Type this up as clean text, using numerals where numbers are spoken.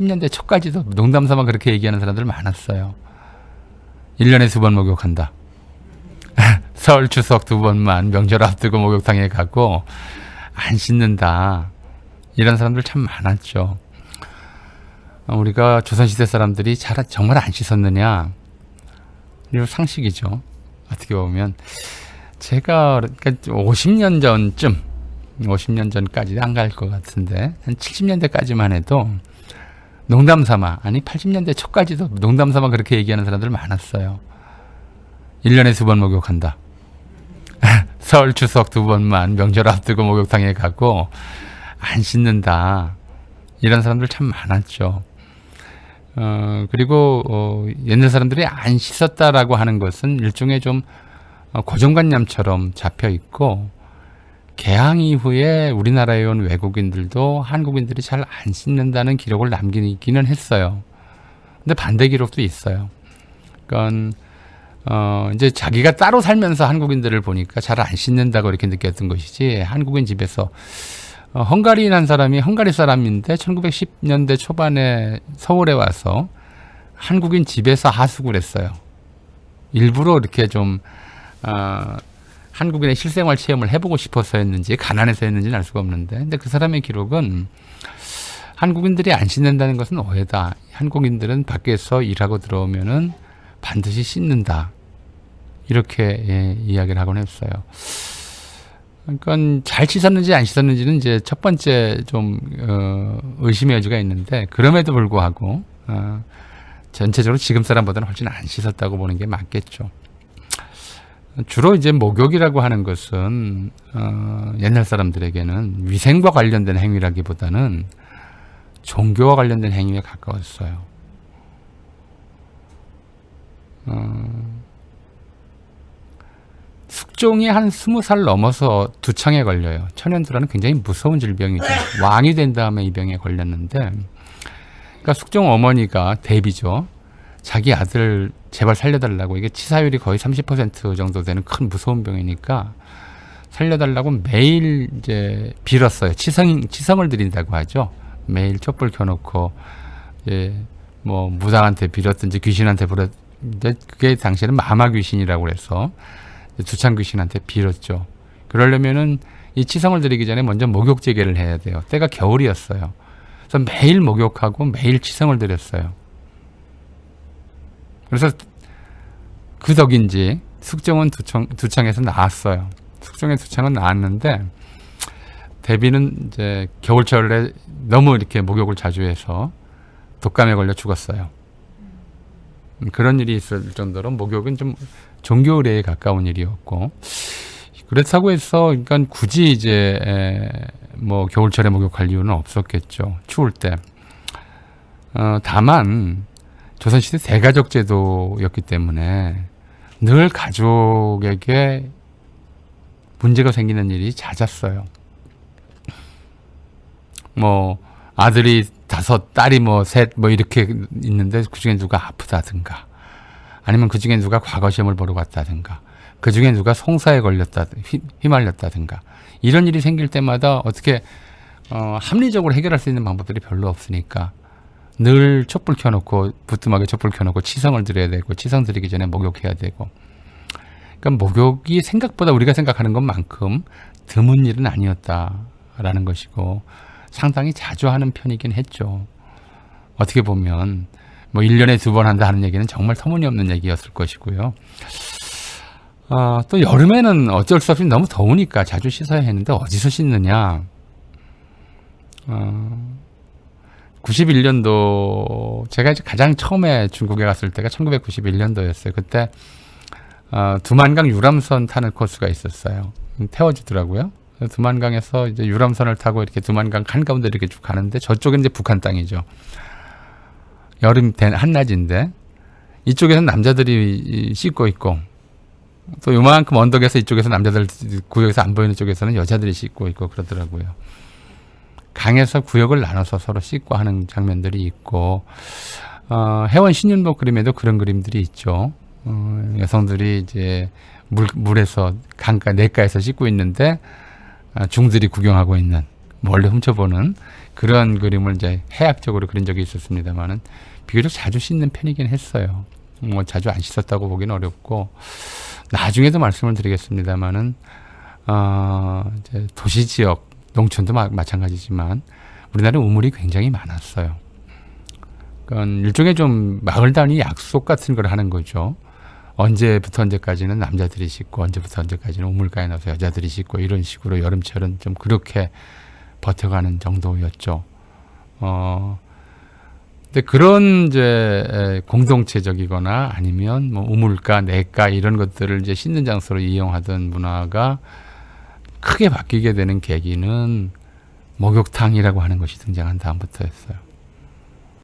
10년대 초까지도 농담 삼아 그렇게 얘기하는 사람들 많았어요. 1년에 2번 목욕한다. 설 추석 2번만 명절 앞두고 목욕탕에 가고 안 씻는다. 이런 사람들 참 많았죠. 우리가 조선시대 사람들이 정말 안 씻었느냐? 이거 상식이죠. 어떻게 보면 제가 50년 전쯤 50년 전까지 안 갈 것 같은데 한 70년대까지만 해도 농담 삼아, 아니 80년대 초까지도 농담 삼아 그렇게 얘기하는 사람들 많았어요. 1년에 2번 목욕한다. 설 추석 2번만 명절 앞두고 목욕탕에 가고 안 씻는다. 이런 사람들 참 많았죠. 그리고 옛날 사람들이 안 씻었다라고 하는 것은 일종의 좀 고정관념처럼 잡혀 있고, 개항 이후에 우리나라에 온 외국인들도 한국인들이 잘 안 씻는다는 기록을 남기기는 했어요. 근데 반대 기록도 있어요. 그러니까 이제 자기가 따로 살면서 한국인들을 보니까 잘 안 씻는다고 이렇게 느꼈던 것이지, 한국인 집에서 헝가리인 한 사람이 헝가리 사람인데 1910년대 초반에 서울에 와서 한국인 집에서 하숙을 했어요. 일부러 이렇게 좀 한국인의 실생활 체험을 해보고 싶어서였는지 가난해서였는지는 알 수가 없는데, 근데 그 사람의 기록은 한국인들이 안 씻는다는 것은 오해다. 한국인들은 밖에서 일하고 들어오면은 반드시 씻는다. 이렇게 이야기를 하곤 했어요. 그러니까 잘 씻었는지 안 씻었는지는 이제 첫 번째 좀 의심의 여지가 있는데, 그럼에도 불구하고 전체적으로 지금 사람보다는 훨씬 안 씻었다고 보는 게 맞겠죠. 주로 이제 목욕이라고 하는 것은 옛날 사람들에게는 위생과 관련된 행위라기보다는 종교와 관련된 행위에 가까웠어요. 숙종이 한 20살 넘어서 두창에 걸려요. 천연두라는 굉장히 무서운 질병이죠. 왕이 된 다음에 이 병에 걸렸는데, 그러니까 숙종 어머니가 대비죠. 자기 아들 제발 살려달라고, 이게 치사율이 거의 30% 정도 되는 큰 무서운 병이니까 살려달라고 매일 이제 빌었어요. 치성을 드린다고 하죠. 매일 촛불 켜놓고 이제 뭐 무당한테 빌었든지 귀신한테 빌었는데, 그게 당시에는 마마 귀신이라고 그래서 두창 귀신한테 빌었죠. 그러려면은 이 치성을 드리기 전에 먼저 목욕 재개를 해야 돼요. 때가 겨울이었어요. 그래서 매일 목욕하고 매일 치성을 드렸어요. 그래서 그 덕인지 숙종은 두창에서 나았어요. 숙종의 두창은 나았는데, 대비는 이제 겨울철에 너무 이렇게 목욕을 자주 해서 독감에 걸려 죽었어요. 그런 일이 있을 정도로 목욕은 좀 종교 의례에 가까운 일이었고, 그렇다고 해서 그러니까 굳이 이제 뭐 겨울철에 목욕할 이유는 없었겠죠. 추울 때. 다만 조선시대 대가족 제도였기 때문에 늘 가족에게 문제가 생기는 일이 잦았어요. 뭐 아들이 5, 딸이 뭐 3, 뭐 이렇게 있는데 그중에 누가 아프다든가, 아니면 그중에 누가 과거 시험을 보러 갔다든가, 그중에 누가 송사에 휘말렸다든가, 이런 일이 생길 때마다 어떻게 합리적으로 해결할 수 있는 방법들이 별로 없으니까 늘 촛불 켜놓고, 부뚜막에 촛불 켜놓고 치성을 드려야 되고, 치성 드리기 전에 목욕해야 되고. 그러니까 목욕이 생각보다 우리가 생각하는 것만큼 드문 일은 아니었다라는 것이고, 상당히 자주 하는 편이긴 했죠. 어떻게 보면 뭐 1년에 2번 한다 하는 얘기는 정말 터무니없는 얘기였을 것이고요. 또 여름에는 어쩔 수 없이 너무 더우니까 자주 씻어야 했는데 어디서 씻느냐. 91년도 제가 이제 가장 처음에 중국에 갔을 때가 1991년도였어요. 그때 두만강 유람선 타는 코스가 있었어요. 태워주더라고요. 두만강에서 이제 유람선을 타고 이렇게 두만강 한가운데 이렇게 쭉 가는데, 저쪽은 이제 북한 땅이죠. 여름 한낮인데 이쪽에서는 남자들이 씻고 있고, 또 요만큼 언덕에서 이쪽에서 남자들 구역에서 안 보이는 쪽에서는 여자들이 씻고 있고 그러더라고요. 강에서 구역을 나눠서 서로 씻고 하는 장면들이 있고, 해원 신윤복 그림에도 그런 그림들이 있죠. 여성들이 이제 물에서 냇가에서 씻고 있는데 중들이 구경하고 있는, 멀리 훔쳐보는 그런 그림을 이제 해학적으로 그린 적이 있었습니다만은 비교적 자주 씻는 편이긴 했어요. 뭐 자주 안 씻었다고 보기는 어렵고 나중에도 말씀을 드리겠습니다만은 이제 도시 지역 농촌도 마찬가지지만 우리나라는 우물이 굉장히 많았어요. 그러니까 일종의 좀 마을 단위 약속 같은 걸 하는 거죠. 언제부터 언제까지는 남자들이 씻고 언제부터 언제까지는 우물가에 나서 여자들이 씻고 이런 식으로 여름철은 좀 그렇게 버텨가는 정도였죠. 근데 그런 이제 공동체적이거나 아니면 뭐 우물가, 내가 이런 것들을 이제 씻는 장소로 이용하던 문화가 크게 바뀌게 되는 계기는 목욕탕이라고 하는 것이 등장한 다음부터였어요.